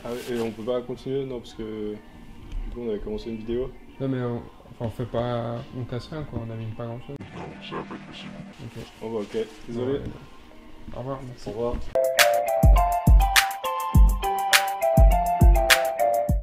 Ah, et on peut pas continuer? Non, parce que du coup on avait commencé une vidéo. Non mais on fait pas... On casse rien quoi, on n'a mis pas grand chose. Non, ça va pas être possible. Ok. Oh bah ok, désolé. Ouais. Au revoir, merci. Au revoir.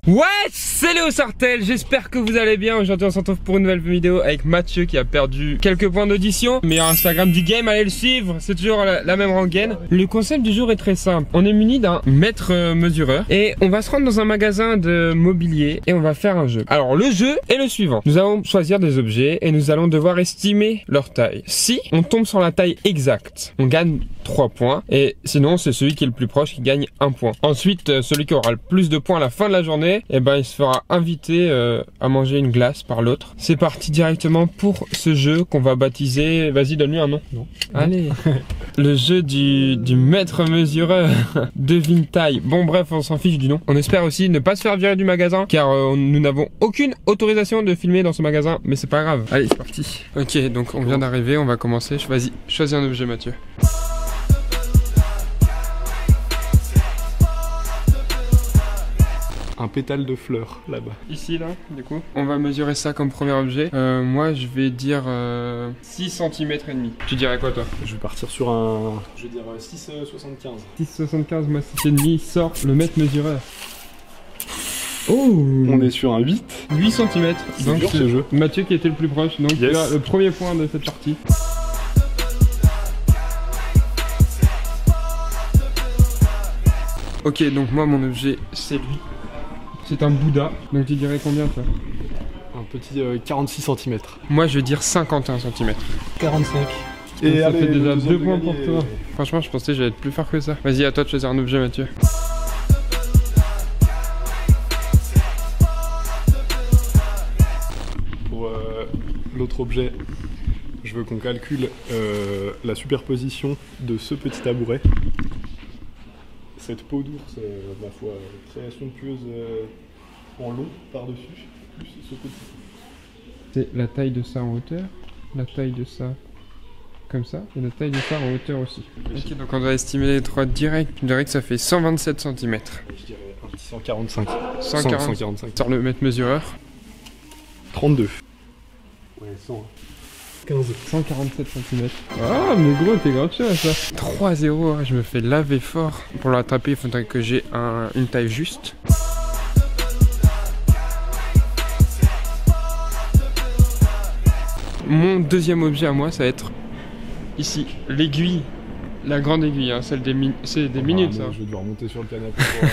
Ouais, c'est Léo Sartel, j'espère que vous allez bien. Aujourd'hui on se retrouve pour une nouvelle vidéo avec Mathieu qui a perdu quelques points d'audition. Meilleur Instagram du game, allez le suivre, c'est toujours la même rengaine. Le concept du jour est très simple. On est muni d'un mètre mesureur et on va se rendre dans un magasin de mobilier et on va faire un jeu. Alors le jeu est le suivant. Nous allons choisir des objets et nous allons devoir estimer leur taille. Si on tombe sur la taille exacte, on gagne 3 points et sinon c'est celui qui est le plus proche qui gagne 1 point. Ensuite celui qui aura le plus de points à la fin de la journée, et ben il se fera inviter à manger une glace par l'autre. C'est parti directement pour ce jeu qu'on va baptiser, vas-y donne-lui un nom. Non. Allez. Le jeu du mètre mesureur. Devine taille. Bon bref, on s'en fiche du nom. On espère aussi ne pas se faire virer du magasin car nous n'avons aucune autorisation de filmer dans ce magasin, mais c'est pas grave. Allez, c'est parti. Ok, donc on vient d'arriver, on va commencer. Vas-y, choisis un objet Mathieu. Un pétale de fleurs là-bas. Ici là, du coup. On va mesurer ça comme premier objet. Moi je vais dire 6 cm et demi. Tu dirais quoi toi? Je vais partir sur un... Je vais dire 6,75. 6,75, moi 6,5, sort le mètre mesureur. Oh! On est sur un 8. 8 cm. C'est dur ce jeu. Mathieu qui était le plus proche, donc tu as le premier point de cette partie. Ok, donc moi mon objet c'est lui. C'est un Bouddha, donc tu dirais combien toi? Un petit 46 cm. Moi je vais dire 51 cm. 45. Et ça allez, fait déjà le 2 points gagner. pour toi. Franchement je pensais que j'allais être plus fort que ça. Vas-y, à toi de choisir un objet Mathieu. Pour l'autre objet, je veux qu'on calcule la superposition de ce petit tabouret. Cette peau d'ours, ma foi, création de pieuse en long par-dessus, plus ce petit. C'est la taille de ça en hauteur, la taille de ça comme ça, et la taille de ça en hauteur aussi. Ok, donc on doit estimer les trois directs. Je dirais que ça fait 127 cm. Je dirais un petit 145. 145. Sors le mètre mesureur. 32. Ouais, 100. 15. 147 cm. Ah, mais gros, t'es gratuit à ça. 3-0, je me fais laver fort. Pour l'attraper, il faudrait que j'ai une taille juste. Mon deuxième objet à moi, ça va être ici, l'aiguille. La grande aiguille, hein, celle des, minutes, ça. Je vais devoir monter sur le canapé pour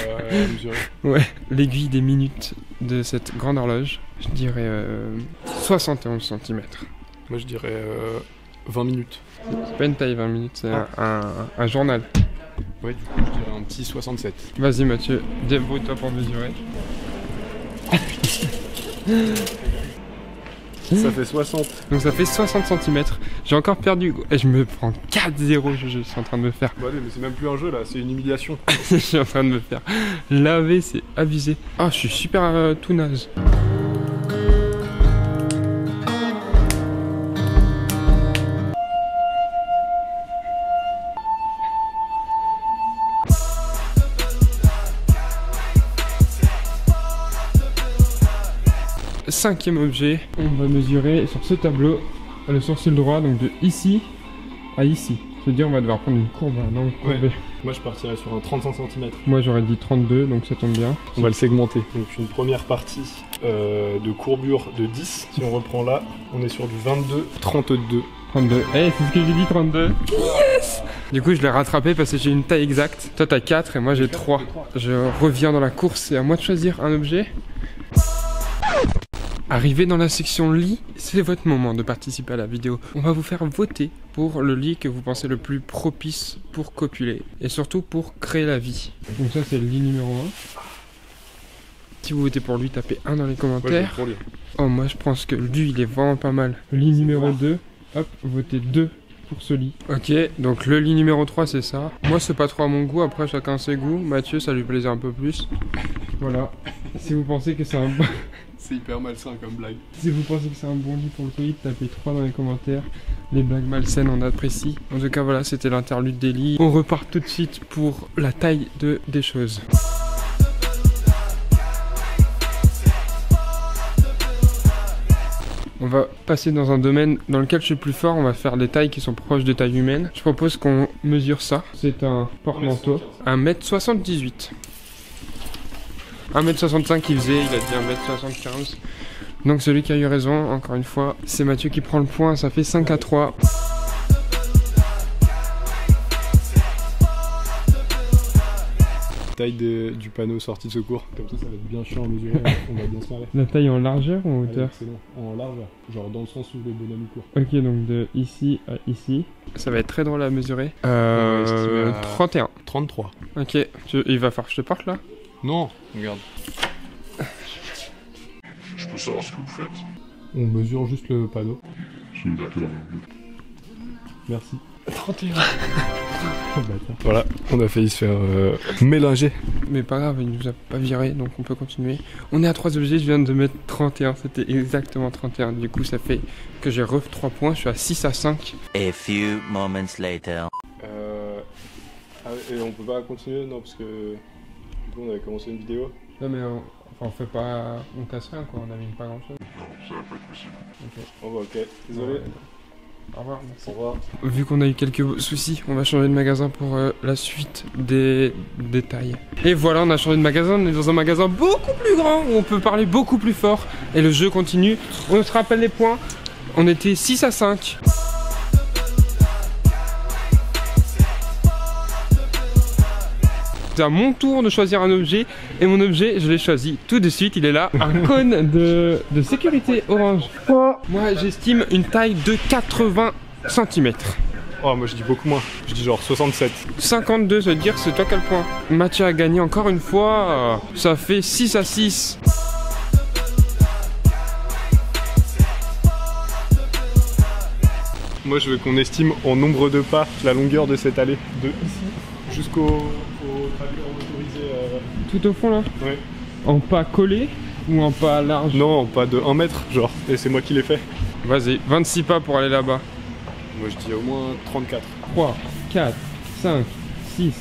mesurer. Ouais, l'aiguille des minutes de cette grande horloge. Je dirais 71 cm. Moi je dirais 20 minutes. C'est pas une taille 20 minutes, c'est un journal. Ouais, du coup je dirais un petit 67. Vas-y Mathieu, débrouille-toi pour mesurer. Ça fait 60. Donc ça fait 60 cm. J'ai encore perdu. Et je me prends 4-0, je suis en train de me faire. Bon allez, mais c'est même plus un jeu là, c'est une humiliation. Je suis en train de me faire laver, c'est abusé. Ah, je suis super tout naze. Cinquième objet, on va mesurer sur ce tableau le sourcil droit, donc de ici à ici. Je veux dire, on va devoir prendre une courbe, un angle courbé. Ouais. Moi je partirais sur un 35 cm. Moi j'aurais dit 32, donc ça tombe bien. On va le segmenter. Donc une première partie de courbure de 10. Si on reprend là, on est sur du 22, 32. 32. Eh, c'est ce que j'ai dit, 32. Yes! Du coup, je l'ai rattrapé parce que j'ai une taille exacte. Toi, t'as 4 et moi, j'ai 3. Je reviens dans la course, c'est à moi de choisir un objet. Arrivé dans la section lit, c'est votre moment de participer à la vidéo. On va vous faire voter pour le lit que vous pensez le plus propice pour copuler. Et surtout pour créer la vie. Donc ça, c'est le lit numéro 1. Si vous votez pour lui, tapez 1 dans les commentaires. Ouais, oh, moi, je pense que lui, il est vraiment pas mal. Le lit numéro 2, hop, votez 2 pour ce lit. Ok, donc le lit numéro 3, c'est ça. Moi, c'est pas trop à mon goût. Après, chacun ses goûts. Mathieu, ça lui plaisait un peu plus. Voilà. Si vous pensez que c'est un bon... C'est hyper malsain comme blague. Si vous pensez que c'est un bon lit pour le Covid, tapez 3 dans les commentaires. Les blagues malsaines, on apprécie. En tout cas, voilà, c'était l'interlude des lits. On repart tout de suite pour la taille des choses. On va passer dans un domaine dans lequel je suis plus fort. On va faire des tailles qui sont proches des tailles humaines. Je propose qu'on mesure ça. C'est un porte-manteau. 1m78. 1m65 il faisait, il a dit 1m75. Donc celui qui a eu raison, encore une fois, c'est Mathieu qui prend le point. Ça fait 5-3. Taille du panneau sortie de secours. Comme ça va être bien chiant à mesurer, on va bien se marrer. La taille en largeur ou en hauteur? Excellent. En largeur, genre dans le sens où le bonhomme court. Ok, donc de ici à ici. Ça va être très drôle à mesurer. 31. 33. Ok, il va falloir que je te porte là? Non, regarde. Je peux savoir ce que vous faites? On mesure juste le panneau. D'accord. Merci. 31. Voilà, on a failli se faire mélanger. Mais pas grave, il nous a pas viré, donc on peut continuer. On est à 3 objets, je viens de mettre 31, c'était exactement 31. Du coup, ça fait que j'ai ref 3 points, je suis à 6-5. A few moments later. Et on peut pas continuer? Non, parce que du coup, on avait commencé une vidéo. Non, mais on fait pas. On casse rien quoi, on avait pas grand chose. Non, ça va pas être possible. Ok. Oh bah ok, désolé. Ouais. Au revoir, merci. Au revoir. Vu qu'on a eu quelques soucis, on va changer de magasin pour la suite des tailles. Et voilà, on a changé de magasin, on est dans un magasin beaucoup plus grand, où on peut parler beaucoup plus fort. Et le jeu continue. On se rappelle les points, on était 6-5. C'est à mon tour de choisir un objet, et mon objet, je l'ai choisi tout de suite, il est là, un cône de sécurité orange. Moi, j'estime une taille de 80 cm. Oh, moi je dis beaucoup moins, je dis genre 67. 52, ça veut dire c'est toi quel point. Mathieu a gagné encore une fois, ça fait 6-6. Moi je veux qu'on estime en nombre de pas la longueur de cette allée, de ici jusqu'au tracteur motorisé. Tout au fond là? Ouais. En pas collé ou en pas large? Non, pas de 1 mètre, genre, et c'est moi qui l'ai fait. Vas-y, 26 pas pour aller là-bas. Moi je dis au moins 34. 3, 4, 5, 6,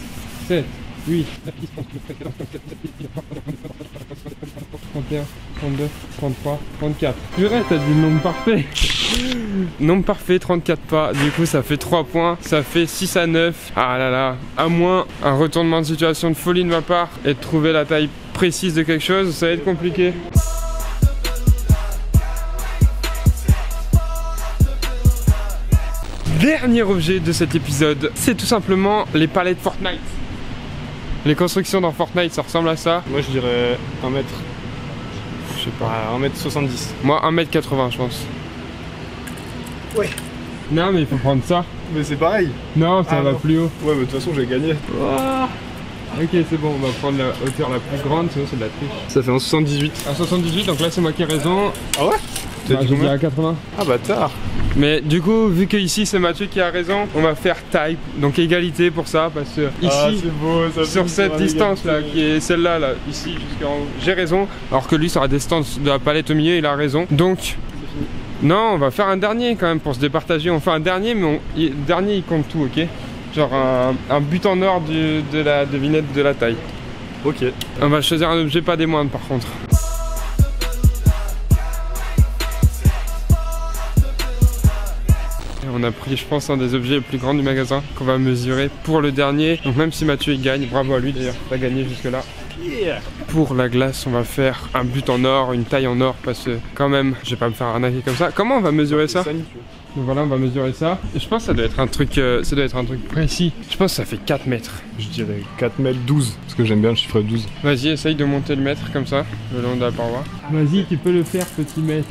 7, 8, 31, 32, 33, 34. Purée, t'as dit le nombre parfait. Nombre parfait, 34 pas. Du coup, ça fait 3 points. Ça fait 6-9. Ah là là. À moins un retournement de situation de folie de ma part et de trouver la taille précise de quelque chose, ça va être compliqué. Dernier objet de cet épisode, c'est tout simplement les palettes Fortnite. Les constructions dans Fortnite, ça ressemble à ça. Moi je dirais 1 mètre. Je sais pas. 1m70. Moi, 1m80, je pense. Ouais. Non, mais il faut prendre ça. Mais c'est pareil. Non, ça va non. plus haut. Ouais, mais de toute façon j'ai gagné. Ok, c'est bon, on va prendre la hauteur la plus grande, sinon c'est de la triche. Ça fait un 78. Un 78, donc là c'est moi qui ai raison. Ah ouais? Bah, je dirais 80. Ah bâtard. Mais du coup, vu que ici c'est Mathieu qui a raison, on va faire taille, donc égalité pour ça, parce que ici, c'est beau, ça sur cette distance là, qui est celle-là, là, ici jusqu'en haut, j'ai raison, alors que lui sur la distance de la palette au milieu, il a raison. Donc, non, on va faire un dernier quand même pour se départager. On fait un dernier, mais dernier il compte tout, ok? Genre un but en or de la devinette de la taille. Ok. On va choisir un objet pas des moindres par contre. On a pris, je pense, un des objets les plus grands du magasin qu'on va mesurer pour le dernier. Donc même si Mathieu il gagne, bravo à lui d'ailleurs, il a gagné jusque là. Yeah. Pour la glace, on va faire un but en or, une taille en or, parce que quand même, je vais pas me faire arnaquer comme ça. Comment on va mesurer ça? Donc voilà, on va mesurer ça. Et je pense que ça doit être un truc, précis. Je pense que ça fait 4 mètres. Je dirais 4 mètres 12, parce que j'aime bien le chiffre 12. Vas-y, essaye de monter le mètre comme ça, le long de la paroi. Vas-y, tu peux le faire, petit mètre.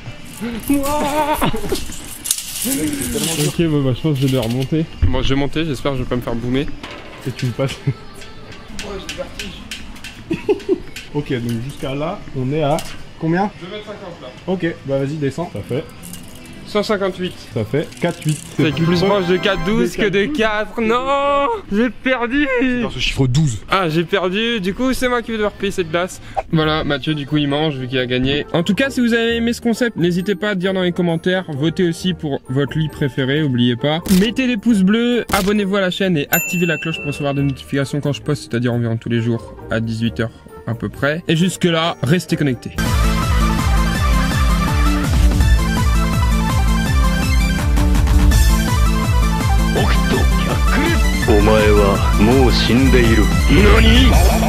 Ok, bon, bah je pense que je vais remonter. Bon, je vais monter, j'espère que je vais pas me faire boomer. Et tu le passes. Ouais, j'ai le vertige. Ok, donc jusqu'à là, on est à combien? 2,50 m là. Ok, bah vas-y, descends. Ça fait 158. Ça fait 4,8. C'est plus proche de 4,12 que de 4. Non, j'ai perdu. Dans ce chiffre 12. Ah, j'ai perdu. Du coup, c'est moi qui vais devoir payer cette glace. Voilà, Mathieu, du coup, il mange vu qu'il a gagné. En tout cas, si vous avez aimé ce concept, n'hésitez pas à dire dans les commentaires. Votez aussi pour votre lit préféré, n'oubliez pas. Mettez des pouces bleus, abonnez-vous à la chaîne et activez la cloche pour recevoir des notifications quand je poste, c'est-à-dire environ tous les jours à 18 h à peu près. Et jusque là, restez connectés. もう死んでいる。何